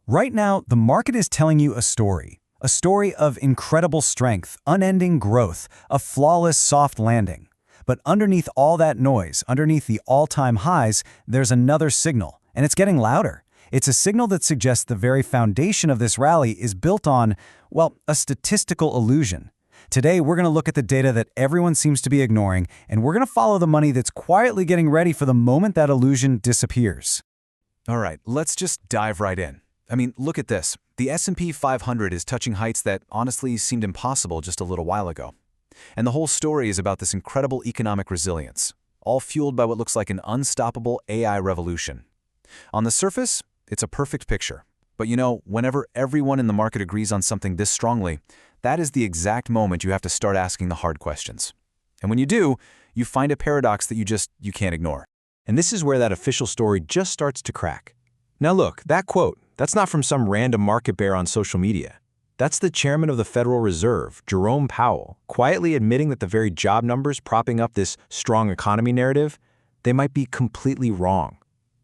Right now, the market is telling you a story of incredible strength, unending growth, a flawless soft landing. But underneath all that noise, underneath the all-time highs, there's another signal, and it's getting louder. It's a signal that suggests the very foundation of this rally is built on, well, a statistical illusion. Today, we're going to look at the data that everyone seems to be ignoring, and we're going to follow the money that's quietly getting ready for the moment that illusion disappears. All right, let's just dive right in. I mean, look at this. The S&P 500 is touching heights that honestly seemed impossible just a little while ago. And the whole story is about this incredible economic resilience, all fueled by what looks like an unstoppable AI revolution. On the surface, it's a perfect picture. But you know, whenever everyone in the market agrees on something this strongly, that is the exact moment you have to start asking the hard questions. And when you do, you find a paradox that you can't ignore. And this is where that official story just starts to crack. Now look, that quote, that's not from some random market bear on social media. That's the chairman of the Federal Reserve, Jerome Powell, quietly admitting that the very job numbers propping up this strong economy narrative, they might be completely wrong.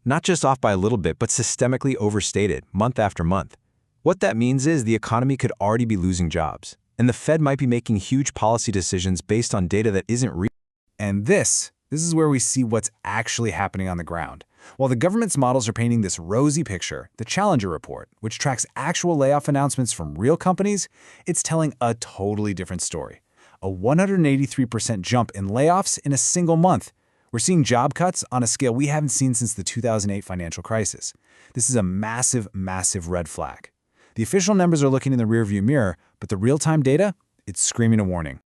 Not just off by a little bit, but systemically overstated month after month. What that means is the economy could already be losing jobs, and the Fed might be making huge policy decisions based on data that isn't real. And this is where we see what's actually happening on the ground. While the government's models are painting this rosy picture, the Challenger report, which tracks actual layoff announcements from real companies, it's telling a totally different story. A 183% jump in layoffs in a single month. We're seeing job cuts on a scale we haven't seen since the 2008 financial crisis. This is a massive, massive red flag. The official numbers are looking in the rearview mirror, but the real-time data, it's screaming a warning.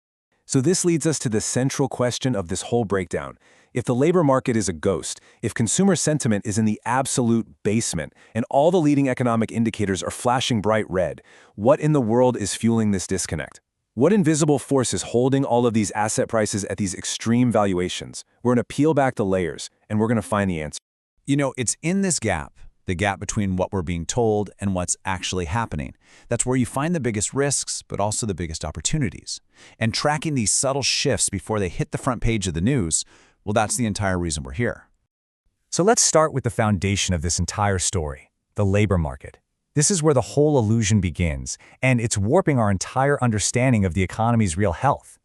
So this leads us to the central question of this whole breakdown. If the labor market is a ghost, if consumer sentiment is in the absolute basement, and all the leading economic indicators are flashing bright red, what in the world is fueling this disconnect? What invisible force is holding all of these asset prices at these extreme valuations? We're going to peel back the layers, and we're going to find the answer. You know, it's in this gap, the gap between what we're being told and what's actually happening. That's where you find the biggest risks, but also the biggest opportunities. And tracking these subtle shifts before they hit the front page of the news, well, that's the entire reason we're here. So let's start with the foundation of this entire story, the labor market. This is where the whole illusion begins, and it's warping our entire understanding of the economy's real health.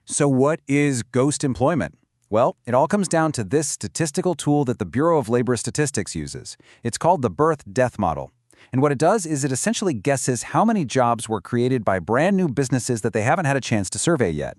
So what is ghost employment? Well, it all comes down to this statistical tool that the Bureau of Labor Statistics uses. It's called the birth-death model. And what it does is it essentially guesses how many jobs were created by brand new businesses that they haven't had a chance to survey yet.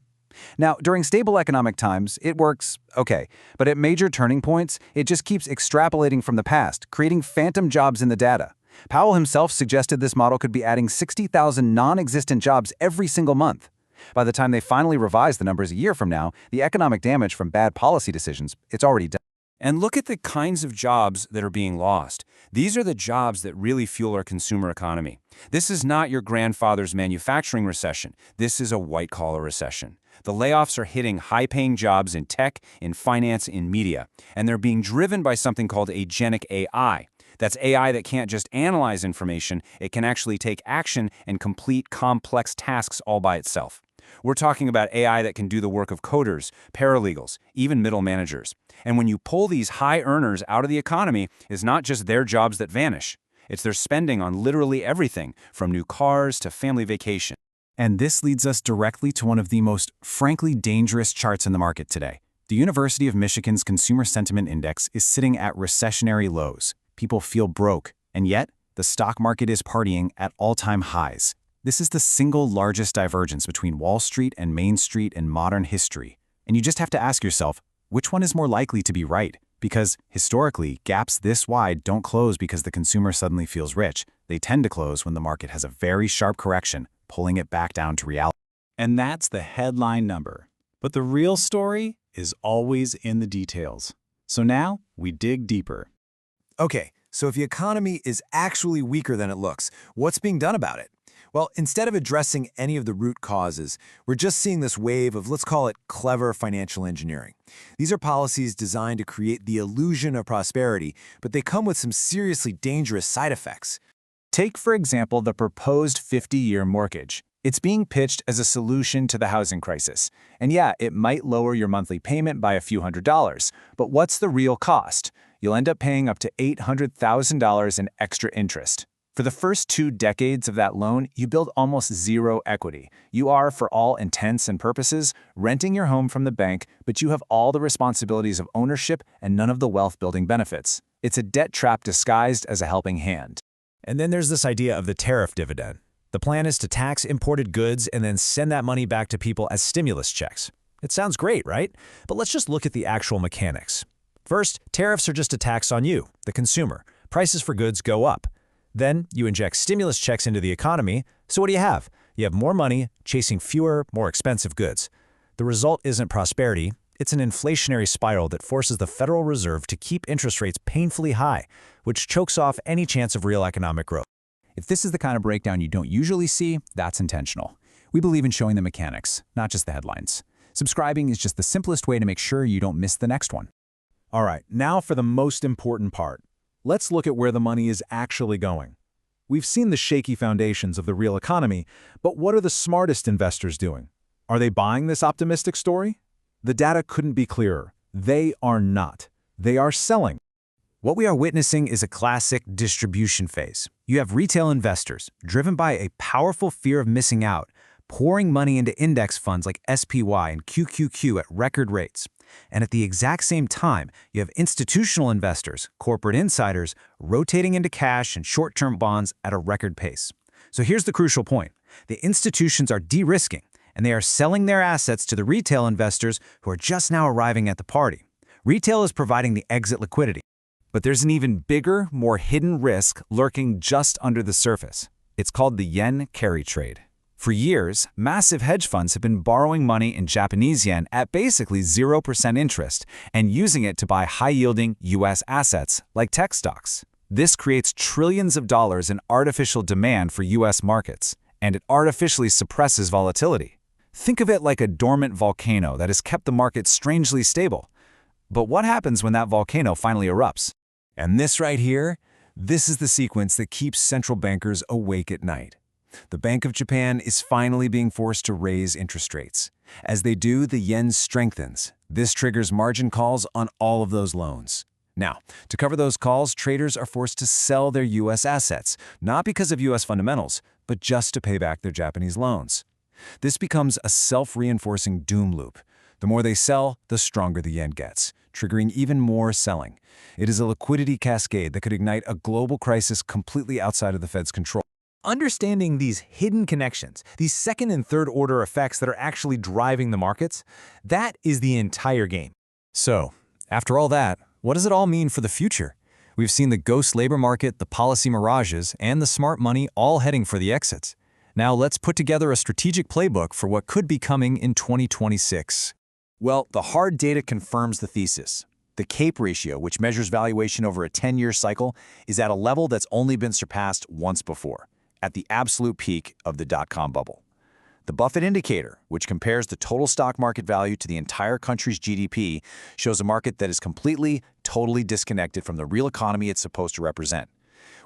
Now, during stable economic times, it works okay, but at major turning points, it just keeps extrapolating from the past, creating phantom jobs in the data. Powell himself suggested this model could be adding 60,000 non-existent jobs every single month. By the time they finally revise the numbers a year from now, the economic damage from bad policy decisions, it's already done. And look at the kinds of jobs that are being lost. These are the jobs that really fuel our consumer economy. This is not your grandfather's manufacturing recession. This is a white-collar recession. The layoffs are hitting high-paying jobs in tech, in finance, in media, and they're being driven by something called agentic AI. That's AI that can't just analyze information, it can actually take action and complete complex tasks all by itself. We're talking about AI that can do the work of coders, paralegals, even middle managers. And when you pull these high earners out of the economy, it's not just their jobs that vanish. It's their spending on literally everything, from new cars to family vacation. And this leads us directly to one of the most, frankly, dangerous charts in the market today. The University of Michigan's Consumer Sentiment Index is sitting at recessionary lows. People feel broke, and yet the stock market is partying at all-time highs. This is the single largest divergence between Wall Street and Main Street in modern history. And you just have to ask yourself, which one is more likely to be right? Because historically, gaps this wide don't close because the consumer suddenly feels rich. They tend to close when the market has a very sharp correction, pulling it back down to reality. And that's the headline number. But the real story is always in the details. So now we dig deeper. Okay, so if the economy is actually weaker than it looks, what's being done about it? Well, instead of addressing any of the root causes, we're just seeing this wave of, let's call it, clever financial engineering. These are policies designed to create the illusion of prosperity, but they come with some seriously dangerous side effects. Take, for example, the proposed 50-year mortgage. It's being pitched as a solution to the housing crisis. And yeah, it might lower your monthly payment by a few $100s, but what's the real cost? You'll end up paying up to $800,000 in extra interest. For the first 2 decades of that loan, you build almost zero equity. You are, for all intents and purposes, renting your home from the bank, but you have all the responsibilities of ownership and none of the wealth-building benefits. It's a debt trap disguised as a helping hand. And then there's this idea of the tariff dividend. The plan is to tax imported goods and then send that money back to people as stimulus checks. It sounds great, right? But let's just look at the actual mechanics. First, tariffs are just a tax on you, the consumer. Prices for goods go up. Then you inject stimulus checks into the economy, so what do you have? You have more money chasing fewer, more expensive goods. The result isn't prosperity, it's an inflationary spiral that forces the Federal Reserve to keep interest rates painfully high, which chokes off any chance of real economic growth. If this is the kind of breakdown you don't usually see, that's intentional. We believe in showing the mechanics, not just the headlines. Subscribing is just the simplest way to make sure you don't miss the next one. All right, now for the most important part. Let's look at where the money is actually going. We've seen the shaky foundations of the real economy, but what are the smartest investors doing? Are they buying this optimistic story? The data couldn't be clearer. They are not. They are selling. What we are witnessing is a classic distribution phase. You have retail investors, driven by a powerful fear of missing out, pouring money into index funds like SPY and QQQ at record rates. And at the exact same time, you have institutional investors, corporate insiders, rotating into cash and short-term bonds at a record pace. So here's the crucial point. The institutions are de-risking, and they are selling their assets to the retail investors who are just now arriving at the party. Retail is providing the exit liquidity. But there's an even bigger, more hidden risk lurking just under the surface. It's called the yen carry trade. For years, massive hedge funds have been borrowing money in Japanese yen at basically 0% interest and using it to buy high-yielding U.S. assets like tech stocks. This creates trillions of dollars in artificial demand for U.S. markets, and it artificially suppresses volatility. Think of it like a dormant volcano that has kept the market strangely stable. But what happens when that volcano finally erupts? And this right here, this is the sequence that keeps central bankers awake at night. The Bank of Japan is finally being forced to raise interest rates. As they do, the yen strengthens. This triggers margin calls on all of those loans. Now, to cover those calls, traders are forced to sell their U.S. assets, not because of U.S. fundamentals, but just to pay back their Japanese loans. This becomes a self-reinforcing doom loop. The more they sell, the stronger the yen gets, triggering even more selling. It is a liquidity cascade that could ignite a global crisis completely outside of the Fed's control. Understanding these hidden connections, these second and third order effects that are actually driving the markets, that is the entire game. So, after all that, what does it all mean for the future? We've seen the ghost labor market, the policy mirages, and the smart money all heading for the exits. Now let's put together a strategic playbook for what could be coming in 2026. Well, the hard data confirms the thesis. The CAPE ratio, which measures valuation over a 10-year cycle, is at a level that's only been surpassed once before, at the absolute peak of the dot-com bubble. The Buffett indicator, which compares the total stock market value to the entire country's GDP, shows a market that is completely, totally disconnected from the real economy it's supposed to represent.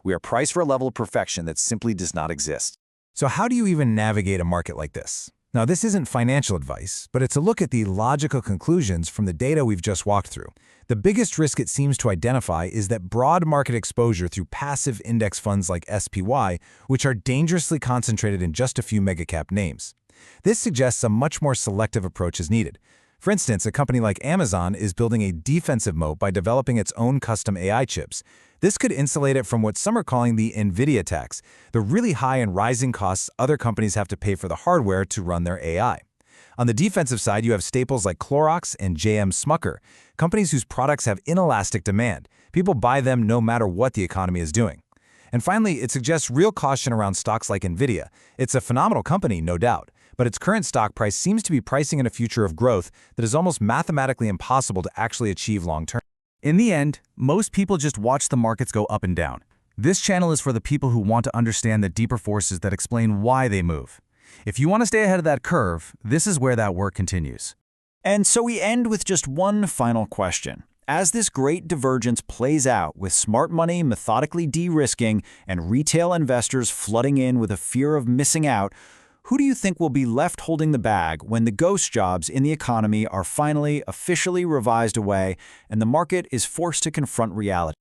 We are priced for a level of perfection that simply does not exist. So how do you even navigate a market like this? Now, this isn't financial advice, but it's a look at the logical conclusions from the data we've just walked through. The biggest risk it seems to identify is that broad market exposure through passive index funds like SPY, which are dangerously concentrated in just a few megacap names. This suggests a much more selective approach is needed. For instance, a company like Amazon is building a defensive moat by developing its own custom AI chips. This could insulate it from what some are calling the NVIDIA tax, the really high and rising costs other companies have to pay for the hardware to run their AI. On the defensive side, you have staples like Clorox and J.M. Smucker, companies whose products have inelastic demand. People buy them no matter what the economy is doing. And finally, it suggests real caution around stocks like NVIDIA. It's a phenomenal company, no doubt, but its current stock price seems to be pricing in a future of growth that is almost mathematically impossible to actually achieve long-term. In the end, most people just watch the markets go up and down. This channel is for the people who want to understand the deeper forces that explain why they move. If you want to stay ahead of that curve, this is where that work continues. And so we end with just one final question. As this great divergence plays out with smart money methodically de-risking and retail investors flooding in with a fear of missing out, who do you think will be left holding the bag when the ghost jobs in the economy are finally officially revised away and the market is forced to confront reality?